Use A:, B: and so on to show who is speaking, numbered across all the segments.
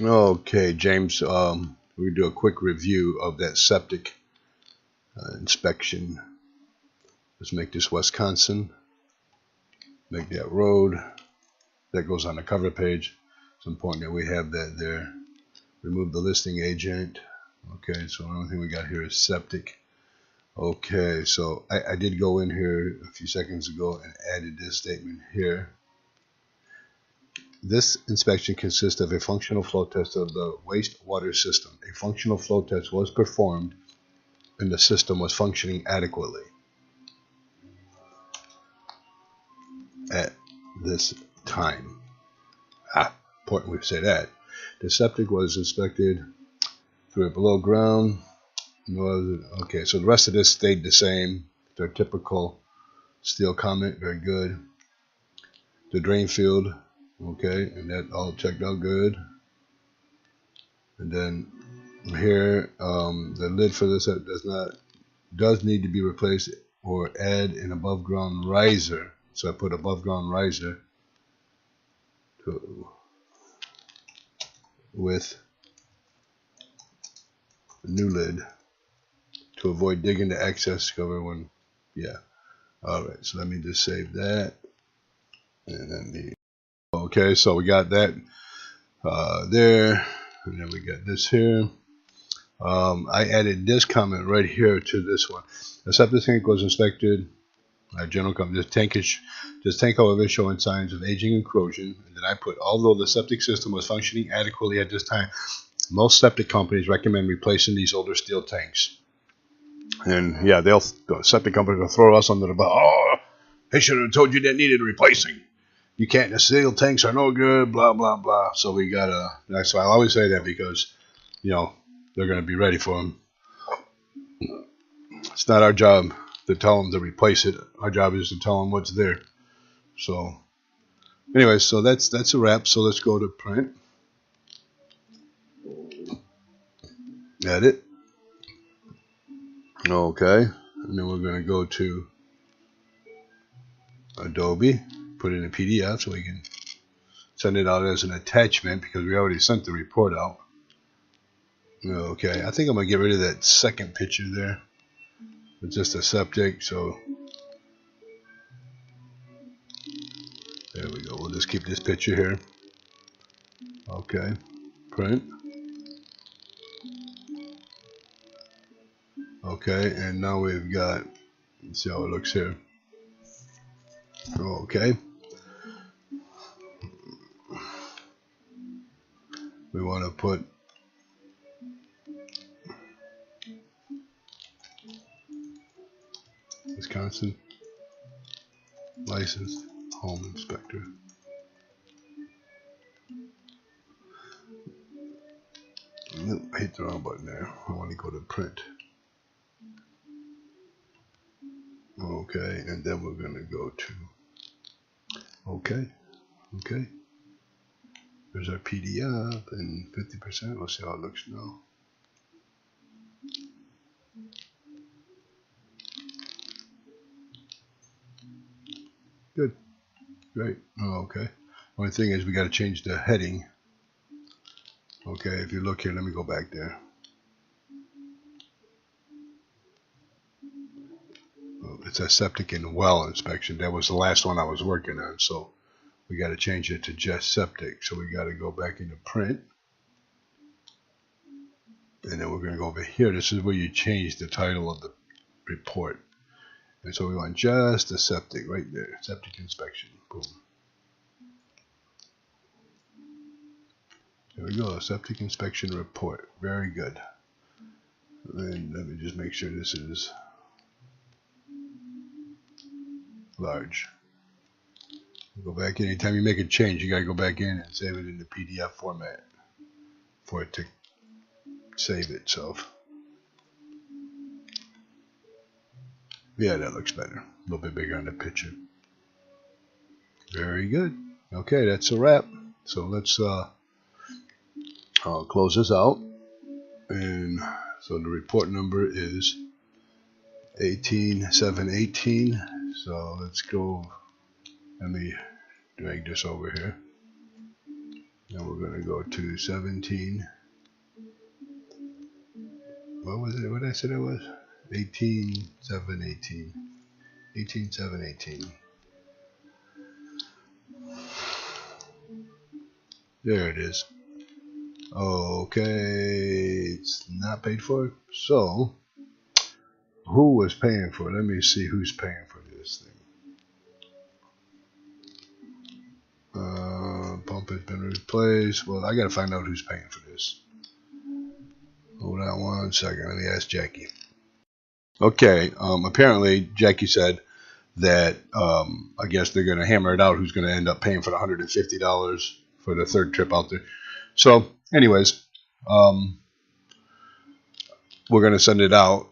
A: Okay, James, we do a quick review of that septic inspection. Let's make this Wisconsin, make that road. That goes on the cover page. It's important that we have that there. Remove the listing agent. Okay, so the only thing we got here is septic. Okay, so I did go in here a few seconds ago and added this statement here. This inspection consists of a functional flow test of the wastewater system. A functional flow test was performed and the system was functioning adequately at this time. Important we say that. The septic was inspected through it below ground. Okay, so the rest of this stayed the same. Their typical steel comment, very good. The drain field, okay, and that all checked out good. And then here, the lid for this does need to be replaced or add an above ground riser. So I put above ground riser with a new lid to avoid digging the excess cover when, yeah. All right, so let me just save that. And then okay, so we got that there, and then we got this here. I added this comment right here to this one. The septic tank was inspected. General comment. This tank, however, is showing signs of aging and corrosion. And then I put, although the septic system was functioning adequately at this time, most septic companies recommend replacing these older steel tanks. And yeah, the septic companies will throw us under the bus. Oh, they should have told you that needed replacing. You can't. The steel tanks are no good. Blah blah blah. So we gotta. That's why I always say that, because they're gonna be ready for them. It's not our job to tell them to replace it. Our job is to tell them what's there. So anyway, so that's a wrap. So let's go to print. Edit. Okay, and then we're going to go to Adobe, put it in a PDF so we can send it out as an attachment, because we already sent the report out. Okay, I think I'm going to get rid of that second picture there. It's just a septic, so there we go. We'll just keep this picture here. Okay, print. Okay, and now we've got, let's see how it looks here. Okay. We want to put Wisconsin licensed home inspector. Nope, I hit the wrong button there. I want to go to print. Okay, and then we're going to go to okay. There's our PDF and 50%. Let's see how it looks now. Good. Great. Okay. Only thing is we got to change the heading. Okay, if you look here, let me go back there. It's a septic and well inspection. That was the last one I was working on, so we got to change it to just septic. So we got to go back into print, and then we're going to go over here. This is where you change the title of the report. And so we want just a septic right there, septic inspection. Boom. There we go, septic inspection report. Very good. And let me just make sure this is large. Go back in. Anytime you make a change, you gotta go back in and save it in the PDF format for it to save itself. Yeah, that looks better. A little bit bigger on the picture. Very good. Okay, that's a wrap. So let's close this out. And so the report number is 18718. So let's go. Let me drag this over here. Now we're going to go to 17. What was it? What did I say it was? 18, 7, 18. 18, 7, 18. There it is. Okay, it's not paid for. So, who was paying for it? Let me see who's paying for this thing. Pump has been replaced. Well, I gotta find out who's paying for this. Hold on 1 second. Let me ask Jackie. Okay. Apparently, Jackie said that I guess they're gonna hammer it out. Who's gonna end up paying for the $150 for the third trip out there? So, anyways, we're gonna send it out.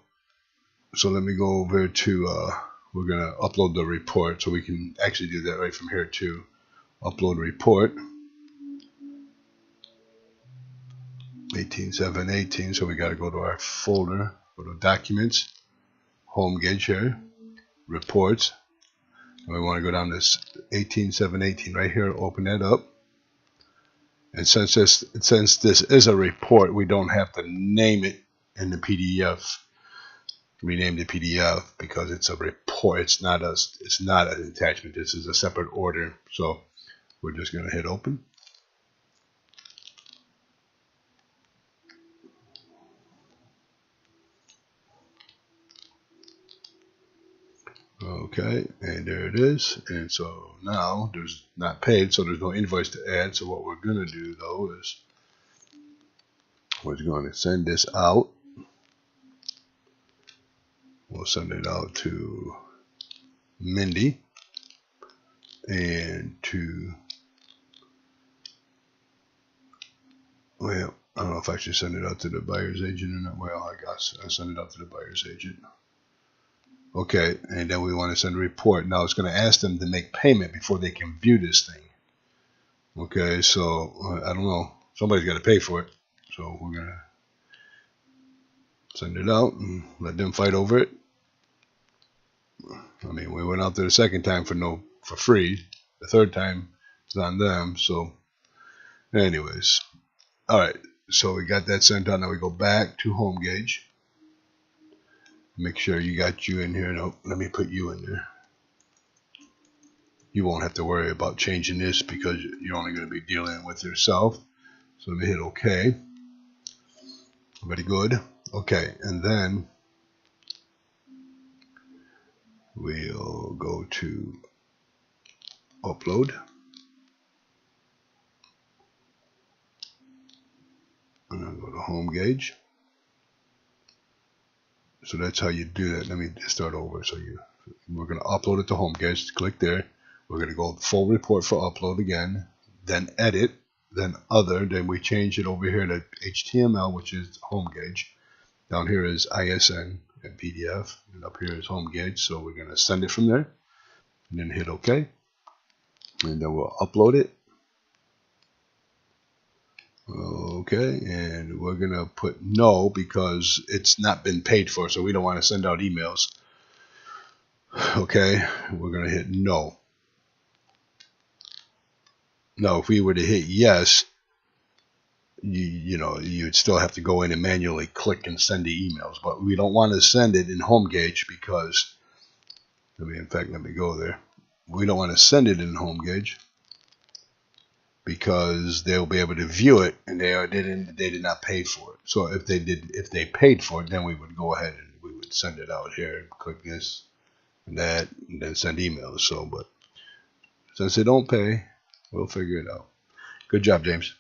A: So let me go over to. We're gonna upload the report, so we can actually do that right from here too. Upload report. 18/7/18. So we got to go to our folder, go to documents, home gauge here, reports, and we want to go down to 18/7/18 right here. Open that up, and since this is a report, we don't have to name it in the PDF. Rename the PDF because it's a report. It's not an attachment. This is a separate order. So we're just going to hit open. Okay, and there it is. And so now there's not paid, so there's no invoice to add. So what we're going to do though is we're going to send this out. We'll send it out to Mindy and to, well, I don't know if I should send it out to the buyer's agent or not. Well, I guess I send it out to the buyer's agent. Okay, and then we want to send a report. Now it's going to ask them to make payment before they can view this thing. Okay, so I don't know. Somebody's got to pay for it. So we're going to send it out and let them fight over it. I mean, we went out there the second time for free. The third time is on them. So anyways, all right. So we got that sent out. Now we go back to home gauge. Make sure you got you in here. No, let me put you in there. You won't have to worry about changing this because you're only going to be dealing with yourself. So let me hit OK. Very good. Okay, and then we'll go to upload. And I'll go to home gauge. So that's how you do that. Let me start over. So we're going to upload it to home gauge. Click there. We're going to go full report for upload again. Then edit. Then other. Then we change it over here to HTML, which is home gauge. Down here is ISN and PDF. And up here is home gauge. So we're going to send it from there. And then hit OK. And then we'll upload it. Okay, and we're going to put no because it's not been paid for, so we don't want to send out emails. Okay, we're going to hit no. Now, if we were to hit yes, you'd still have to go in and manually click and send the emails, but we don't want to send it in home gauge because, let me go there. We don't want to send it in home gauge because they'll be able to view it, and they did not pay for it. So if they paid for it, then we would go ahead and we would send it out here. Click this and that, and then send emails. So, but since they don't pay, we'll figure it out. Good job, James.